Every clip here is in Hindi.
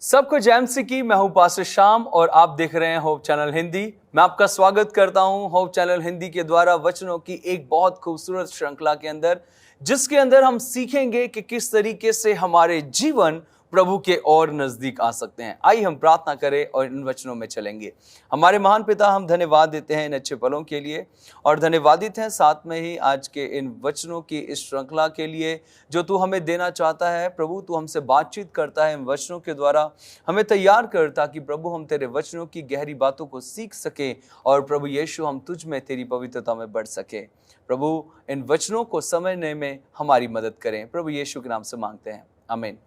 सबको जय मसीह की। मैं हूं पास्टर श्याम और आप देख रहे हैं होप चैनल हिंदी। मैं आपका स्वागत करता हूं होप चैनल हिंदी के द्वारा वचनों की एक बहुत खूबसूरत श्रृंखला के अंदर, जिसके अंदर हम सीखेंगे कि किस तरीके से हमारे जीवन प्रभु के और नजदीक आ सकते हैं। आइए हम प्रार्थना करें और इन वचनों में चलेंगे। हमारे महान पिता, हम धन्यवाद देते हैं इन अच्छे पलों के लिए और धन्यवादित हैं साथ में ही आज के इन वचनों की इस श्रृंखला के लिए जो तू हमें देना चाहता है। प्रभु, तू हमसे बातचीत करता है इन वचनों के द्वारा, हमें तैयार कर ताकि प्रभु हम तेरे वचनों की गहरी बातों को सीख सके और प्रभु यीशु हम तुझ में तेरी पवित्रता में बढ़ सके। प्रभु, इन वचनों को समझने में हमारी मदद करें। प्रभु यीशु के नाम से मांगते हैं, आमीन।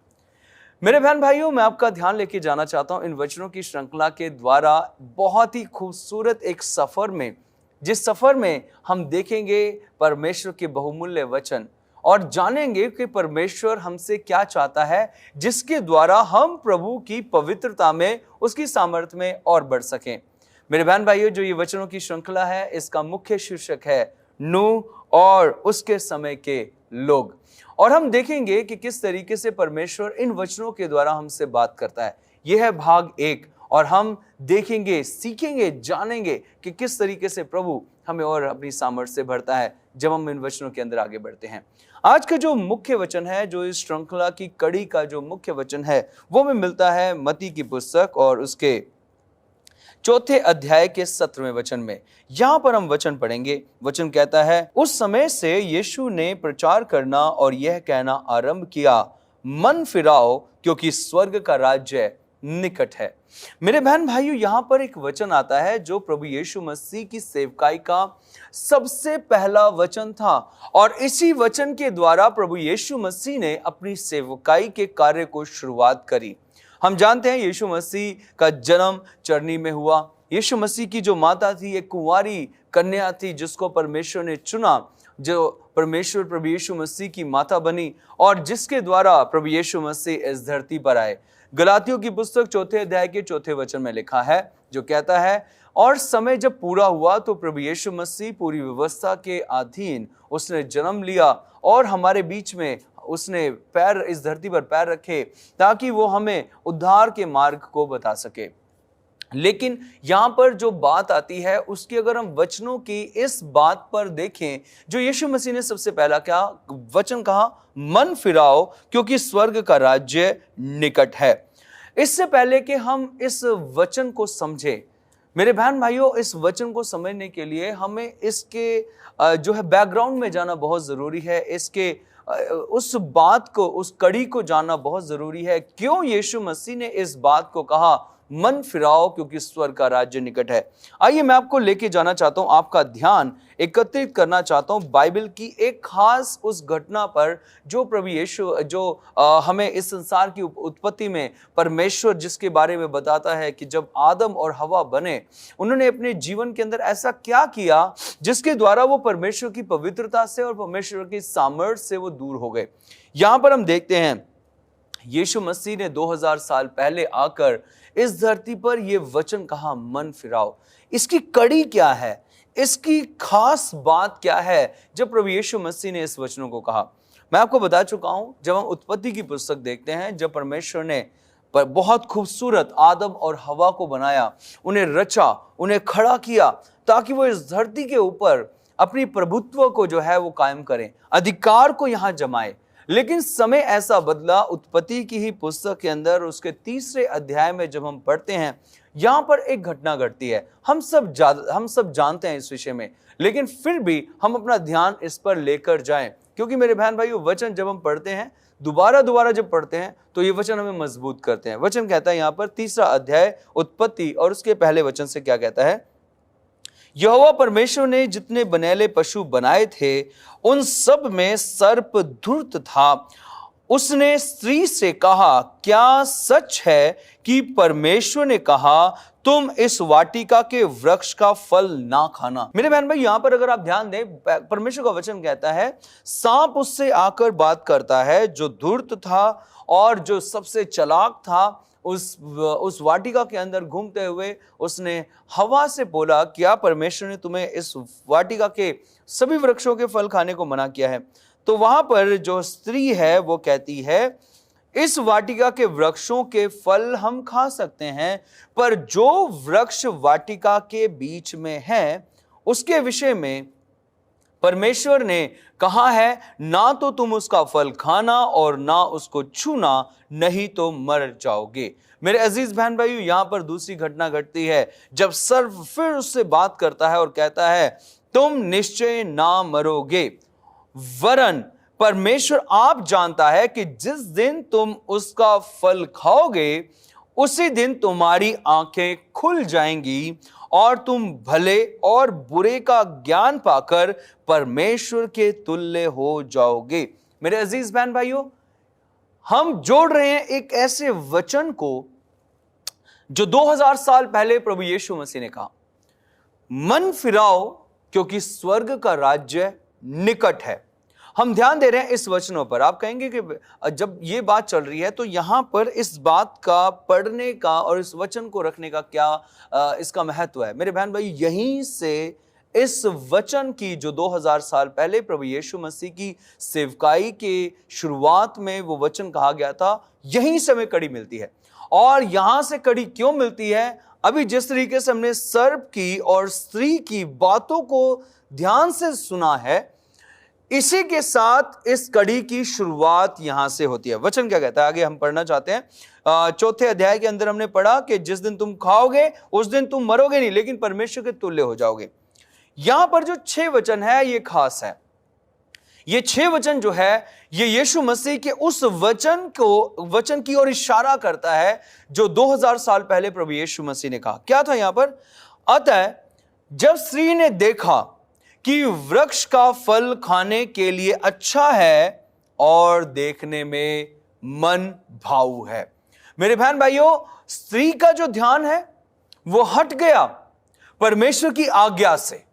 मेरे बहन भाइयों, मैं आपका ध्यान लेके जाना चाहता हूं इन वचनों की श्रृंखला के द्वारा बहुत ही खूबसूरत एक सफर में, जिस सफर में हम देखेंगे परमेश्वर के बहुमूल्य वचन और जानेंगे कि परमेश्वर हमसे क्या चाहता है, जिसके द्वारा हम प्रभु की पवित्रता में, उसकी सामर्थ्य में और बढ़ सकें। मेरे बहन भाइयों, जो ये वचनों की श्रृंखला है, इसका मुख्य शीर्षक है नूह और उसके समय के लोग। और हम देखेंगे कि किस तरीके से परमेश्वर इन वचनों के द्वारा हमसे बात करता है। यह है भाग 1 और हम देखेंगे, सीखेंगे, जानेंगे कि किस तरीके से प्रभु हमें और अपनी सामर्थ्य से भरता है जब हम इन वचनों के अंदर आगे बढ़ते हैं। आज का जो मुख्य वचन है, जो इस श्रृंखला की कड़ी का जो मुख्य वचन है, वो हमें मिलता है मत्ती की पुस्तक और उसके 4 अध्याय के 17वें वचन में। यहां पर हम वचन पढ़ेंगे। वचन कहता है, उस समय से यीशु ने प्रचार करना और यह कहना आरंभ किया, मन फिराओ क्योंकि स्वर्ग का राज्य निकट है। मेरे बहन भाइयों, यहां पर एक वचन आता है जो प्रभु यीशु मसीह की सेवकाई का सबसे पहला वचन था और इसी वचन के द्वारा प्रभु यीशु मसीह ने अपनी सेवकाई के कार्य को शुरुआत करी। हम जानते हैं यीशु मसीह का जन्म चरनी में हुआ। यीशु मसीह की जो माता थी, एक कुंवारी कन्या थी जिसको परमेश्वर ने चुना, जो परमेश्वर प्रभु यीशु मसीह की माता बनी और जिसके द्वारा प्रभु यीशु मसीह इस धरती पर आए। गलातियों की पुस्तक 4 अध्याय के 4 वचन में लिखा है, जो कहता है, और समय जब पूरा हुआ तो प्रभु यीशु मसीह पूरी व्यवस्था के अधीन उसने जन्म लिया और हमारे बीच में उसने पैर, इस धरती पर पैर रखे ताकि वो हमें उद्धार के मार्ग को बता सके। लेकिन यहां पर जो बात आती है उसकी अगर हम वचनों की इस बात पर देखें, जो यीशु मसीह ने सबसे पहला क्या वचन कहा, मन फिराओ क्योंकि स्वर्ग का राज्य निकट है। इससे पहले कि हम इस वचन को समझें, मेरे बहन भाइयों, इस वचन को समझने के लिए हमें इसके जो है बैकग्राउंड में जाना बहुत जरूरी है। इसके उस बात को, उस कड़ी को जानना बहुत जरूरी है। क्यों यीशु मसीह ने इस बात को कहा, मन फिराओ क्योंकि स्वर्ग का राज्य निकट है। आइए मैं आपको लेके जाना चाहता हूं, आपका ध्यान एकत्रित करना चाहता हूं बाइबल की एक खास उस घटना पर जो प्रभु यीशु, जो हमें इस संसार की उत्पत्ति में परमेश्वर जिसके बारे में बताता है कि जब आदम और हवा बने, उन्होंने अपने जीवन के अंदर ऐसा क्या किया जिसके द्वारा वो परमेश्वर की पवित्रता से और परमेश्वर की सामर्थ्य से वो दूर हो गए। यहां पर हम देखते हैं यीशु मसीह ने 2000 साल पहले आकर इस धरती पर यह वचन कहा, मन फिराओ। इसकी कड़ी क्या है, इसकी खास बात क्या है जब प्रभु यीशु मसीह ने इस वचनों को कहा। मैं आपको बता चुका हूं, जब हम उत्पत्ति की पुस्तक देखते हैं, जब परमेश्वर ने बहुत खूबसूरत आदम और हवा को बनाया, उन्हें रचा, उन्हें खड़ा किया ताकि वो इस धरती के ऊपर अपनी प्रभुत्व को जो है वो कायम करें, अधिकार को यहां जमाए। लेकिन समय ऐसा बदला, उत्पत्ति की ही पुस्तक के अंदर उसके 3 अध्याय में जब हम पढ़ते हैं, यहां पर एक घटना घटती है। हम सब जानते हैं इस विषय में, लेकिन फिर भी हम अपना ध्यान इस पर लेकर जाएं, क्योंकि मेरे बहन भाइयों, वचन जब हम पढ़ते हैं, दोबारा जब पढ़ते हैं, तो ये वचन हमें मजबूत करते हैं। वचन कहता है यहां पर 3 अध्याय उत्पत्ति और उसके पहले वचन से क्या कहता है, यहोवा परमेश्वर ने जितने बनेले पशु बनाए थे उन सब में सर्प धूर्त था। उसने स्त्री से कहा, क्या सच है कि परमेश्वर ने कहा तुम इस वाटिका के वृक्ष का फल ना खाना। मेरे बहन भाई, यहां पर अगर आप ध्यान दें, परमेश्वर का वचन कहता है सांप उससे आकर बात करता है, जो धूर्त था और जो सबसे चालाक था। उस वाटिका के अंदर घूमते हुए उसने हवा से बोला, क्या परमेश्वर ने तुम्हें इस वाटिका के सभी वृक्षों के फल खाने को मना किया है? तो वहां पर जो स्त्री है वो कहती है इस वाटिका के वृक्षों के फल हम खा सकते हैं, पर जो वृक्ष वाटिका के बीच में है उसके विषय में परमेश्वर ने कहा है, ना तो तुम उसका फल खाना और ना उसको छूना, नहीं तो मर जाओगे। मेरे अजीज बहन भाइयों, यहां पर दूसरी घटना घटती है जब सर्प फिर उससे बात करता है और कहता है, तुम निश्चय ना मरोगे, वरन परमेश्वर आप जानता है कि जिस दिन तुम उसका फल खाओगे उसी दिन तुम्हारी आंखें खुल जाएंगी और तुम भले और बुरे का ज्ञान पाकर परमेश्वर के तुल्य हो जाओगे। मेरे अजीज बहन भाइयों, हम जोड़ रहे हैं एक ऐसे वचन को जो 2000 साल पहले प्रभु यीशु मसीह ने कहा, मन फिराओ क्योंकि स्वर्ग का राज्य निकट है। हम ध्यान दे रहे हैं इस वचनों पर। आप कहेंगे कि जब ये बात चल रही है तो यहां पर इस बात का पढ़ने का और इस वचन को रखने का क्या इसका महत्व है। मेरे बहन भाई, यहीं से इस वचन की जो 2000 साल पहले प्रभु यीशु मसीह की सेवकाई के शुरुआत में वो वचन कहा गया था, यहीं से हमें कड़ी मिलती है। और यहां से कड़ी क्यों मिलती है? अभी जिस तरीके से हमने सर्प की और स्त्री की बातों को ध्यान से सुना है, इसी के साथ इस कड़ी की शुरुआत यहां से होती है। वचन क्या कहता है, आगे हम पढ़ना चाहते हैं। चौथे अध्याय के अंदर हमने पढ़ा कि जिस दिन तुम खाओगे उस दिन तुम मरोगे नहीं, लेकिन परमेश्वर के तुल्य हो जाओगे। यहां पर जो 6 वचन है ये खास है। ये 6 वचन जो है ये यीशु मसीह के उस वचन की ओर इशारा करता है जो 2000 साल पहले प्रभु यीशु मसीह ने कहा। क्या था यहां पर? अतः जब स्त्री ने देखा कि वृक्ष का फल खाने के लिए अच्छा है और देखने में मन भाऊ है। मेरे बहन भाइयों, स्त्री का जो ध्यान है वो हट गया परमेश्वर की आज्ञा से।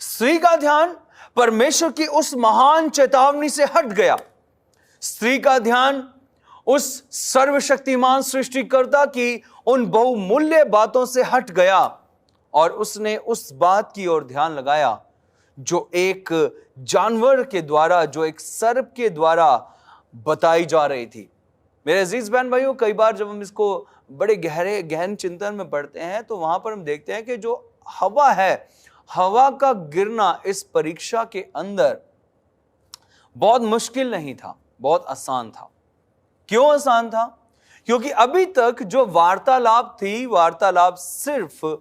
स्त्री का ध्यान परमेश्वर की उस महान चेतावनी से हट गया। स्त्री का ध्यान उस सर्वशक्तिमान सृष्टिकर्ता की उन बहुमूल्य बातों से हट गया और उसने उस बात की ओर ध्यान लगाया जो एक जानवर के द्वारा, जो एक सर्प के द्वारा बताई जा रही थी। मेरे अजीज बहन भाइयों, कई बार जब हम इसको बड़े गहन चिंतन में पढ़ते हैं तो वहां पर हम देखते हैं कि जो हवा है, हवा का गिरना इस परीक्षा के अंदर बहुत मुश्किल नहीं था, बहुत आसान था। क्यों आसान था? क्योंकि अभी तक जो वार्तालाप थी, वार्तालाप सिर्फ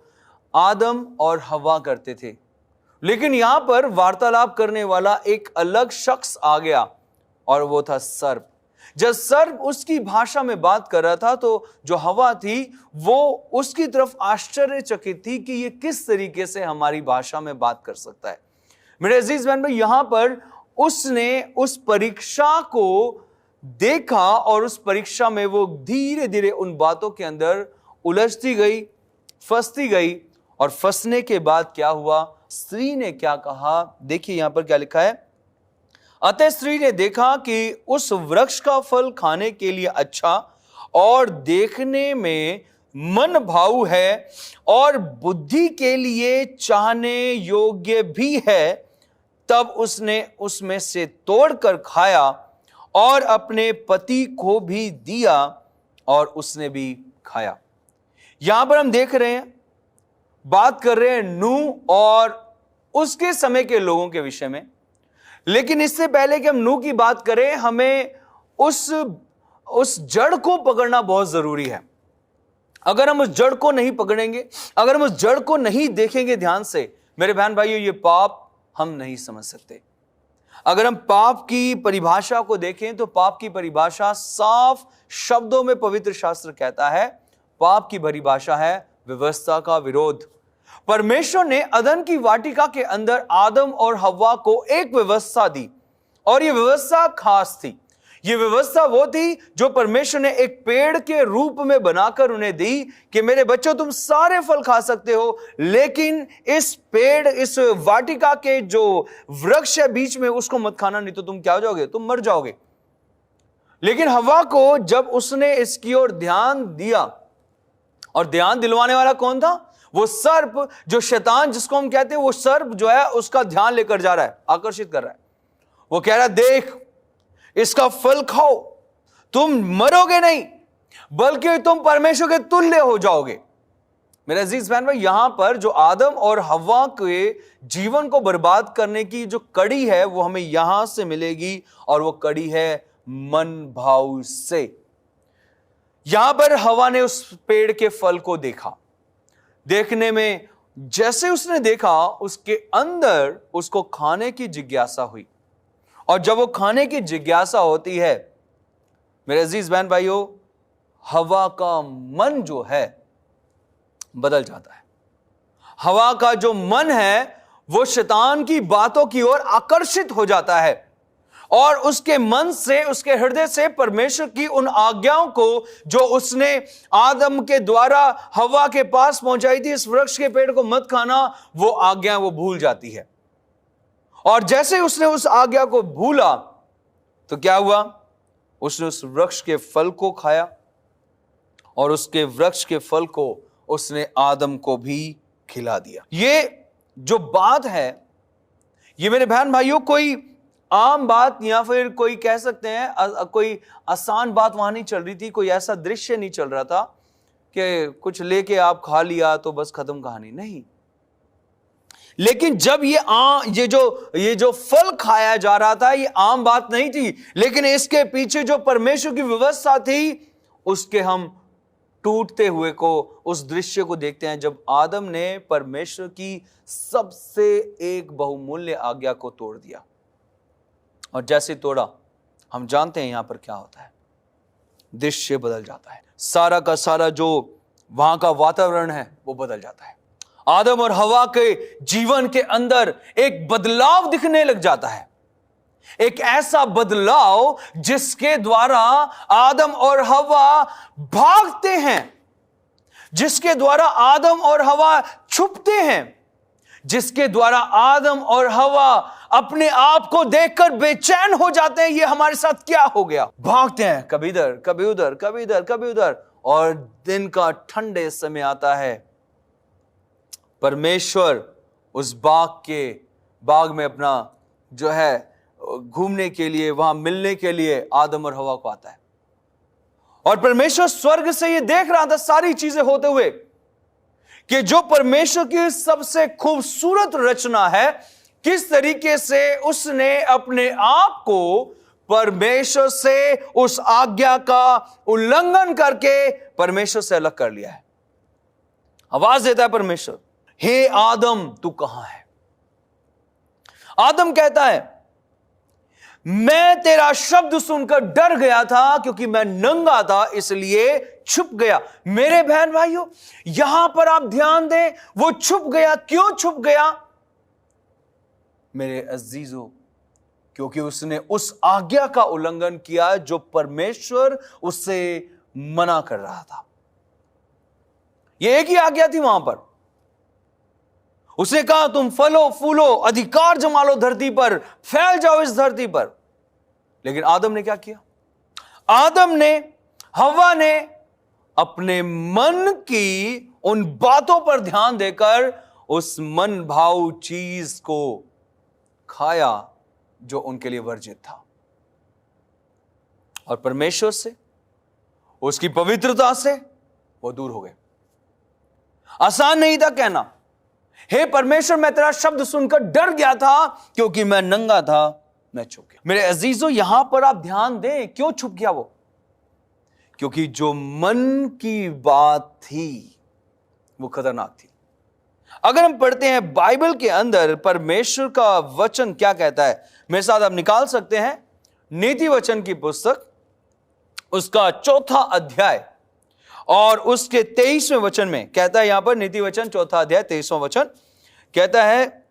आदम और हवा करते थे, लेकिन यहां पर वार्तालाप करने वाला एक अलग शख्स आ गया और वो था सर्प। जब सर्प उसकी भाषा में बात कर रहा था तो जो हवा थी वो उसकी तरफ आश्चर्यचकित थी कि ये किस तरीके से हमारी भाषा में बात कर सकता है। मेरे अजीज बहन भाई, यहां पर उसने उस परीक्षा को देखा और उस परीक्षा में वो धीरे धीरे उन बातों के अंदर उलझती गई, फंसती गई। और फंसने के बाद क्या हुआ? स्त्री ने क्या कहा? देखिए यहां पर क्या लिखा है। अतः स्त्री ने देखा कि उस वृक्ष का फल खाने के लिए अच्छा और देखने में मन भाऊ है और बुद्धि के लिए चाहने योग्य भी है, तब उसने उसमें से तोड़कर खाया और अपने पति को भी दिया और उसने भी खाया। यहां पर हम देख रहे हैं, बात कर रहे हैं नूह और उसके समय के लोगों के विषय में। लेकिन इससे पहले कि हम नूह की बात करें, हमें उस जड़ को पकड़ना बहुत जरूरी है। अगर हम उस जड़ को नहीं पकड़ेंगे, अगर हम उस जड़ को नहीं देखेंगे ध्यान से, मेरे बहन भाइयों, ये पाप हम नहीं समझ सकते। अगर हम पाप की परिभाषा को देखें तो पाप की परिभाषा साफ शब्दों में पवित्र शास्त्र कहता है, पाप की परिभाषा है व्यवस्था का विरोध। परमेश्वर ने अदन की वाटिका के अंदर आदम और हव्वा को एक व्यवस्था दी और यह व्यवस्था खास थी। यह व्यवस्था वो थी जो परमेश्वर ने एक पेड़ के रूप में बनाकर उन्हें दी कि मेरे बच्चों, तुम सारे फल खा सकते हो, लेकिन इस पेड़, इस वाटिका के जो वृक्ष है बीच में, उसको मत खाना, नहीं तो तुम क्या हो जाओगे? तुम मर जाओगे। लेकिन हव्वा को जब उसने इसकी ओर ध्यान दिया, और ध्यान दिलवाने वाला कौन था? वो सर्प, जो शैतान जिसको हम कहते हैं, वो सर्प जो है उसका ध्यान लेकर जा रहा है, आकर्षित कर रहा है। वो कह रहा है, देख, इसका फल खाओ तुम मरोगे नहीं, बल्कि तुम परमेश्वर के तुल्य हो जाओगे। मेरे अजीज बहन भाई, यहां पर जो आदम और हव्वा के जीवन को बर्बाद करने की जो कड़ी है वो हमें यहां से मिलेगी, और वो कड़ी है मन भाव से। यहां पर हव्वा ने उस पेड़ के फल को देखा। देखने में जैसे उसने देखा, उसके अंदर उसको खाने की जिज्ञासा हुई, और जब वो खाने की जिज्ञासा होती है मेरे अजीज बहन भाइयों, हव्वा का मन जो है बदल जाता है। हव्वा का जो मन है वो शैतान की बातों की ओर आकर्षित हो जाता है, और उसके मन से, उसके हृदय से परमेश्वर की उन आज्ञाओं को जो उसने आदम के द्वारा हव्वा के पास पहुंचाई थी, इस वृक्ष के पेड़ को मत खाना, वो आज्ञा वो भूल जाती है। और जैसे उसने उस आज्ञा को भूला तो क्या हुआ, उसने उस वृक्ष के फल को खाया, और उसके वृक्ष के फल को उसने आदम को भी खिला दिया। ये जो बात है, ये मेरे बहन भाइयों कोई आम बात या फिर कोई कह सकते हैं कोई आसान बात वहां नहीं चल रही थी। कोई ऐसा दृश्य नहीं चल रहा था कि कुछ लेके आप खा लिया तो बस खत्म कहानी, नहीं। लेकिन जब ये जो फल खाया जा रहा था, ये आम बात नहीं थी, लेकिन इसके पीछे जो परमेश्वर की व्यवस्था थी, उसके हम टूटते हुए को, उस दृश्य को देखते हैं जब आदम ने परमेश्वर की सबसे एक बहुमूल्य आज्ञा को तोड़ दिया। और जैसे तोड़ा, हम जानते हैं यहां पर क्या होता है, दृश्य बदल जाता है। सारा का सारा जो वहां का वातावरण है वो बदल जाता है। आदम और हव्वा के जीवन के अंदर एक बदलाव दिखने लग जाता है, एक ऐसा बदलाव जिसके द्वारा आदम और हव्वा भागते हैं, जिसके द्वारा आदम और हव्वा छुपते हैं, जिसके द्वारा आदम और हव्वा अपने आप को देखकर बेचैन हो जाते हैं। ये हमारे साथ क्या हो गया, भागते हैं कभी इधर कभी उधर, कभी इधर कभी उधर। और दिन का ठंडे समय आता है, परमेश्वर उस बाग में अपना जो है घूमने के लिए, वहां मिलने के लिए आदम और हव्वा को आता है। और परमेश्वर स्वर्ग से ये देख रहा था सारी चीजें होते हुए कि जो परमेश्वर की सबसे खूबसूरत रचना है, किस तरीके से उसने अपने आप को परमेश्वर से उस आज्ञा का उल्लंघन करके परमेश्वर से अलग कर लिया है। आवाज देता है परमेश्वर, हे आदम तू कहां है। आदम कहता है, मैं तेरा शब्द सुनकर डर गया था, क्योंकि मैं नंगा था इसलिए छुप गया। मेरे बहन भाइयों, यहां पर आप ध्यान दें, वो छुप गया। क्यों छुप गया मेरे अजीजों? क्योंकि उसने उस आज्ञा का उल्लंघन किया जो परमेश्वर उससे मना कर रहा था। यह एक ही आज्ञा थी वहां पर। उसने कहा तुम फलो फूलो, अधिकार जमा लो धरती पर, फैल जाओ इस धरती पर। लेकिन आदम ने क्या किया? आदम ने, हव्वा ने अपने मन की उन बातों पर ध्यान देकर उस मन भाव चीज को खाया जो उनके लिए वर्जित था, और परमेश्वर से, उसकी पवित्रता से वो दूर हो गए। आसान नहीं था कहना, हे परमेश्वर मैं तेरा शब्द सुनकर डर गया था, क्योंकि मैं नंगा था, मैं छुप गया। मेरे अजीजों, यहां पर आप ध्यान दें, क्यों छुप गया वो? क्योंकि जो मन की बात थी वो खतरनाक थी। अगर हम पढ़ते हैं बाइबल के अंदर परमेश्वर का वचन क्या कहता है, मेरे साथ आप निकाल सकते हैं नीति वचन की पुस्तक, उसका 4था अध्याय और उसके 23वें वचन में कहता है, यहां पर नीति वचन 4था अध्याय 23वां वचन कहता है,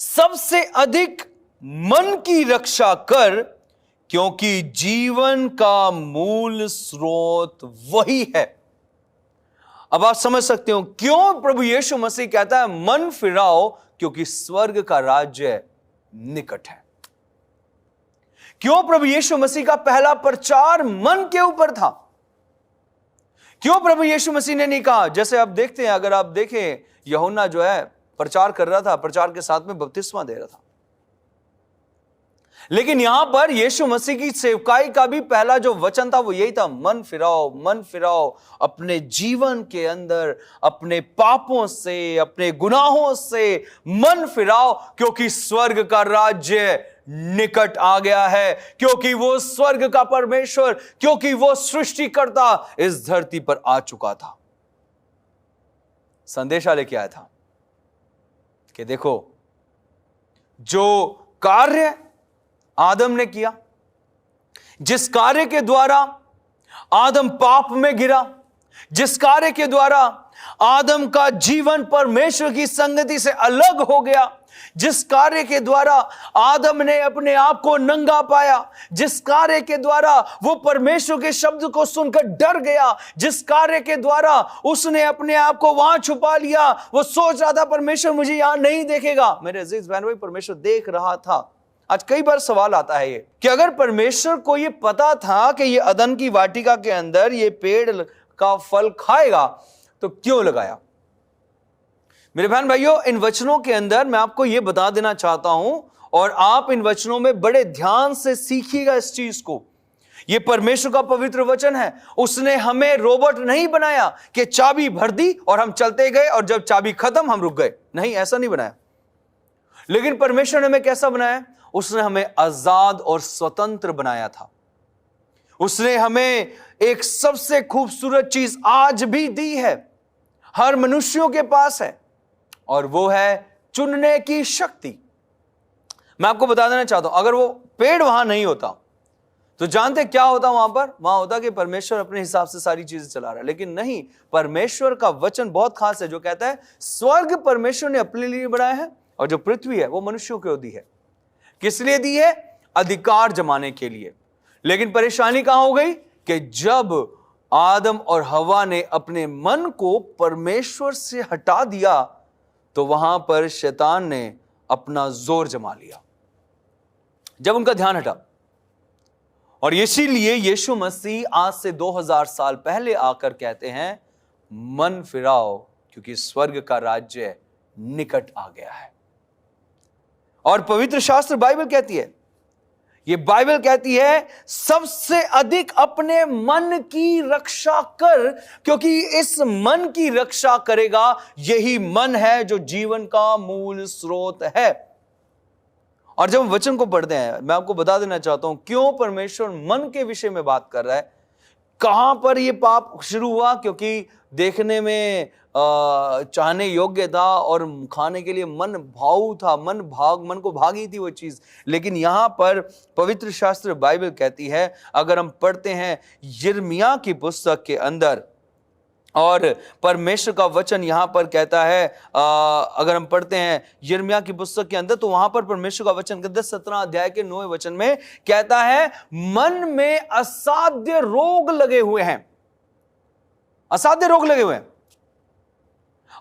सबसे अधिक मन की रक्षा कर, क्योंकि जीवन का मूल स्रोत वही है। अब आप समझ सकते हो क्यों प्रभु यीशु मसीह कहता है मन फिराओ, क्योंकि स्वर्ग का राज्य निकट है। क्यों प्रभु यीशु मसीह का पहला प्रचार मन के ऊपर था? क्यों प्रभु यीशु मसीह ने नहीं कहा, जैसे आप देखते हैं, अगर आप देखें यूहन्ना जो है प्रचार कर रहा था, प्रचार के साथ में बपतिस्मा दे रहा था, लेकिन यहां पर यीशु मसीह की सेवकाई का भी पहला जो वचन था वो यही था, मन फिराओ अपने जीवन के अंदर, अपने पापों से, अपने गुनाहों से मन फिराओ, क्योंकि स्वर्ग का राज्य निकट आ गया है, क्योंकि वो स्वर्ग का परमेश्वर, क्योंकि वो सृष्टिकर्ता इस धरती पर आ चुका था। संदेशा लेके आया था कि देखो, जो कार्य आदम ने किया, जिस कार्य के द्वारा आदम पाप में गिरा, जिस कार्य के द्वारा आदम का जीवन परमेश्वर की संगति से अलग हो गया, जिस कार्य के द्वारा आदम ने अपने आप को नंगा पाया, जिस कार्य के द्वारा वो परमेश्वर के शब्द को सुनकर डर गया, जिस कार्य के द्वारा उसने अपने आप को वहां छुपा लिया, वो सोच रहा था परमेश्वर मुझे यहां नहीं देखेगा। मेरे अजीज बहन भाई, परमेश्वर देख रहा था। आज कई बार सवाल आता है ये कि अगर परमेश्वर को ये पता था कि ये अदन की वाटिका के अंदर ये पेड़ का फल खाएगा, तो क्यों लगाया? मेरे बहन भाइयों, इन वचनों के अंदर मैं आपको यह बता देना चाहता हूं, और आप इन वचनों में बड़े ध्यान से सीखिएगा इस चीज को। यह परमेश्वर का पवित्र वचन है। उसने हमें रोबोट नहीं बनाया कि चाबी भर दी और हम चलते गए और जब चाबी खत्म हम रुक गए। नहीं, ऐसा नहीं बनाया। लेकिन परमेश्वर ने हमें कैसा बनाया? उसने हमें आजाद और स्वतंत्र बनाया था। उसने हमें एक सबसे खूबसूरत चीज आज भी दी है, हर मनुष्यों के पास है, और वो है चुनने की शक्ति। मैं आपको बता देना चाहता हूं, अगर वो पेड़ वहां नहीं होता तो जानते क्या होता? वहां होता कि परमेश्वर अपने हिसाब से सारी चीजें चला रहा है। लेकिन नहीं, परमेश्वर का वचन बहुत खास है जो कहता है स्वर्ग परमेश्वर ने अपने लिए बनाया है और जो पृथ्वी है वो मनुष्यों को दी है। किस लिए दी है? अधिकार जमाने के लिए। लेकिन परेशानी कहां हो गई कि जब आदम और हवा ने अपने मन को परमेश्वर से हटा दिया तो वहां पर शैतान ने अपना जोर जमा लिया, जब उनका ध्यान हटा। और इसीलिए यीशु मसीह आज से 2000 साल पहले आकर कहते हैं मन फिराओ, क्योंकि स्वर्ग का राज्य निकट आ गया है। और पवित्र शास्त्र बाइबल कहती है, ये बाइबल कहती है सबसे अधिक अपने मन की रक्षा कर, क्योंकि इस मन की रक्षा करेगा, यही मन है जो जीवन का मूल स्रोत है। और जब हम वचन को पढ़ते हैं, मैं आपको बता देना चाहता हूं क्यों परमेश्वर मन के विषय में बात कर रहा है। कहां पर यह पाप शुरू हुआ? क्योंकि देखने में चाहने योग्य था और खाने के लिए मन भाऊ था, मन को भागी थी वो चीज। लेकिन यहां पर पवित्र शास्त्र बाइबल कहती है, अगर हम पढ़ते हैं यिर्मयाह की पुस्तक के अंदर, और परमेश्वर का वचन यहां पर कहता है, अगर हम पढ़ते हैं यिर्मयाह की पुस्तक के अंदर, तो वहां पर परमेश्वर का वचन 17 अध्याय के 9वें वचन में कहता है मन में असाध्य रोग लगे हुए हैं, असाध्य रोग लगे हुए हैं,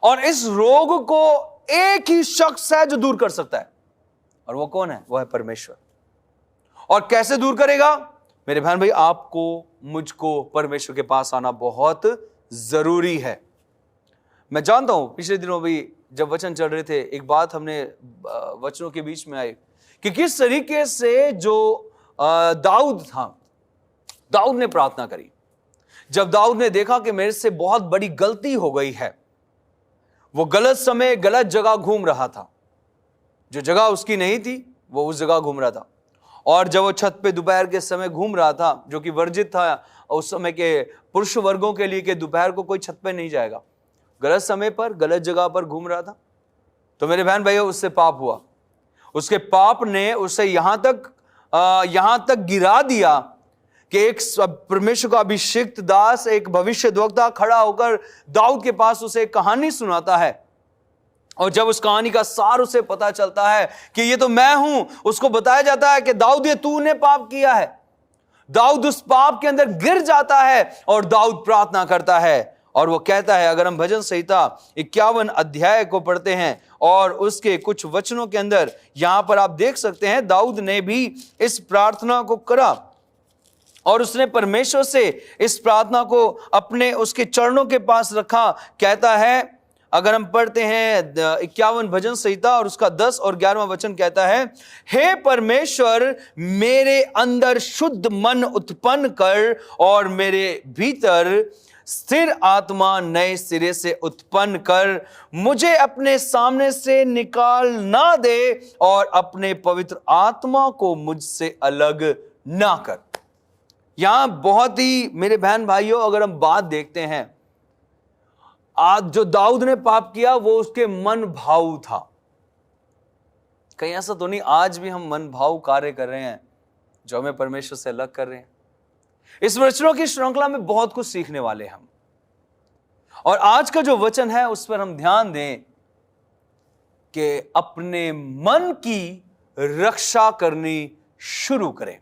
और इस रोग को एक ही शख्स है जो दूर कर सकता है, और वो कौन है? वो है परमेश्वर। और कैसे दूर करेगा? मेरे बहन भाई, आपको मुझको परमेश्वर के पास आना बहुत जरूरी है। मैं जानता हूं पिछले दिनों भी जब वचन चल रहे थे, एक बात हमने वचनों के बीच में आई कि किस तरीके से जो दाऊद था, दाऊद ने प्रार्थना करी। जब दाऊद ने देखा कि मेरे से बहुत बड़ी गलती हो गई है, वो गलत समय गलत जगह घूम रहा था, जो जगह उसकी नहीं थी वो उस जगह घूम रहा था। और जब वो छत पे दोपहर के समय घूम रहा था, जो कि वर्जित था उस समय के पुरुष वर्गों के लिए कि दोपहर को कोई छत पे नहीं जाएगा, गलत समय पर गलत जगह पर घूम रहा था, तो मेरे बहन भाइयों उससे पाप हुआ। उसके पाप ने उसे यहां तक गिरा दिया कि एक परमेश्वर का अभिषिक्त दास, एक भविष्यद्वक्ता खड़ा होकर दाऊद के पास उसे एक कहानी सुनाता है। और जब उस कहानी का सार उसे पता चलता है कि ये तो मैं हूं, उसको बताया जाता है कि दाऊद ये तूने पाप किया है। दाऊद उस पाप के अंदर गिर जाता है और दाऊद प्रार्थना करता है, और वो कहता है, अगर हम भजन संहिता 51 अध्याय को पढ़ते हैं और उसके कुछ वचनों के अंदर, यहां पर आप देख सकते हैं दाऊद ने भी इस प्रार्थना को करा और उसने परमेश्वर से इस प्रार्थना को उसके चरणों के पास रखा। कहता है अगर हम पढ़ते हैं 51 भजन संहिता और उसका 10 और 11वां वचन कहता है, हे परमेश्वर मेरे अंदर शुद्ध मन उत्पन्न कर और मेरे भीतर स्थिर आत्मा नए सिरे से उत्पन्न कर। मुझे अपने सामने से निकाल ना दे और अपने पवित्र आत्मा को मुझसे अलग ना कर। यहां बहुत ही मेरे बहन भाइयों, अगर हम बात देखते हैं, आज जो दाऊद ने पाप किया वो उसके मन भाव था। कहीं ऐसा तो नहीं आज भी हम मन भाव कार्य कर रहे हैं जो हमें परमेश्वर से अलग कर रहे हैं? इस वचनों की श्रृंखला में बहुत कुछ सीखने वाले हैं हम, और आज का जो वचन है उस पर हम ध्यान दें कि अपने मन की रक्षा करनी शुरू करें,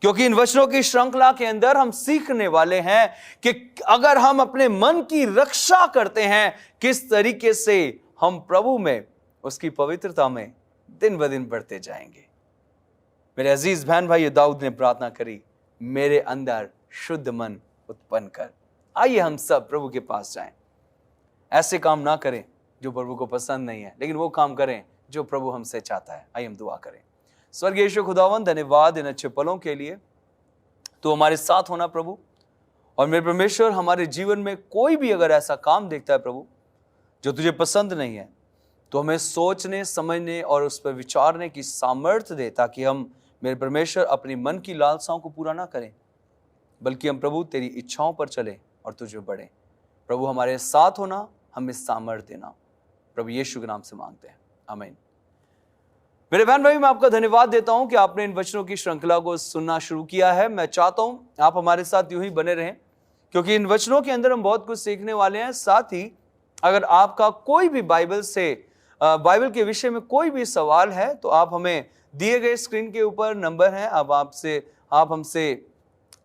क्योंकि इन वचनों की श्रृंखला के अंदर हम सीखने वाले हैं कि अगर हम अपने मन की रक्षा करते हैं, किस तरीके से हम प्रभु में, उसकी पवित्रता में दिन ब दिन बढ़ते जाएंगे। मेरे अजीज बहन भाई, दाऊद ने प्रार्थना करी, मेरे अंदर शुद्ध मन उत्पन्न कर। आइए हम सब प्रभु के पास जाएं। ऐसे काम ना करें जो प्रभु को पसंद नहीं है, लेकिन वो काम करें जो प्रभु हमसे चाहता है। आइए हम दुआ करें। स्वर्गीय ईश्वर खुदावंद, धन्यवाद इन अच्छे पलों के लिए। तो हमारे साथ होना प्रभु, और मेरे परमेश्वर हमारे जीवन में कोई भी अगर ऐसा काम देखता है प्रभु जो तुझे पसंद नहीं है, तो हमें सोचने समझने और उस पर विचारने की सामर्थ्य दे, ताकि हम मेरे परमेश्वर अपनी मन की लालसाओं को पूरा ना करें, बल्कि हम प्रभु तेरी इच्छाओं पर चलें और तुझे बढ़ें। प्रभु हमारे साथ होना, हमें सामर्थ्य देना, प्रभु यीशु के नाम से मांगते हैं, आमीन। मेरे बहन भाई, मैं आपका धन्यवाद देता हूं कि आपने इन वचनों की श्रृंखला को सुनना शुरू किया है। मैं चाहता हूं आप हमारे साथ यूं ही बने रहें, क्योंकि इन वचनों के अंदर हम बहुत कुछ सीखने वाले हैं। साथ ही अगर आपका कोई भी बाइबल के विषय में कोई भी सवाल है, तो आप हमें दिए गए स्क्रीन के ऊपर नंबर है, अब आप हमसे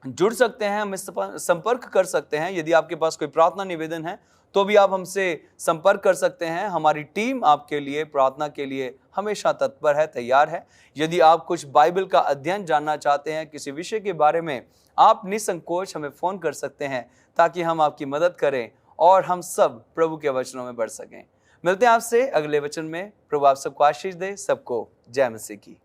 जुड़ सकते हैं, हमें संपर्क कर सकते हैं। यदि आपके पास कोई प्रार्थना निवेदन है तो भी आप हमसे संपर्क कर सकते हैं। हमारी टीम आपके लिए प्रार्थना के लिए हमेशा तत्पर है, तैयार है। यदि आप कुछ बाइबल का अध्ययन जानना चाहते हैं, किसी विषय के बारे में, आप निसंकोच हमें फ़ोन कर सकते हैं, ताकि हम आपकी मदद करें और हम सब प्रभु के वचनों में बढ़ सकें। मिलते हैं आपसे अगले वचन में। प्रभु आप सबको आशीष दे। सबको जय मसीह की।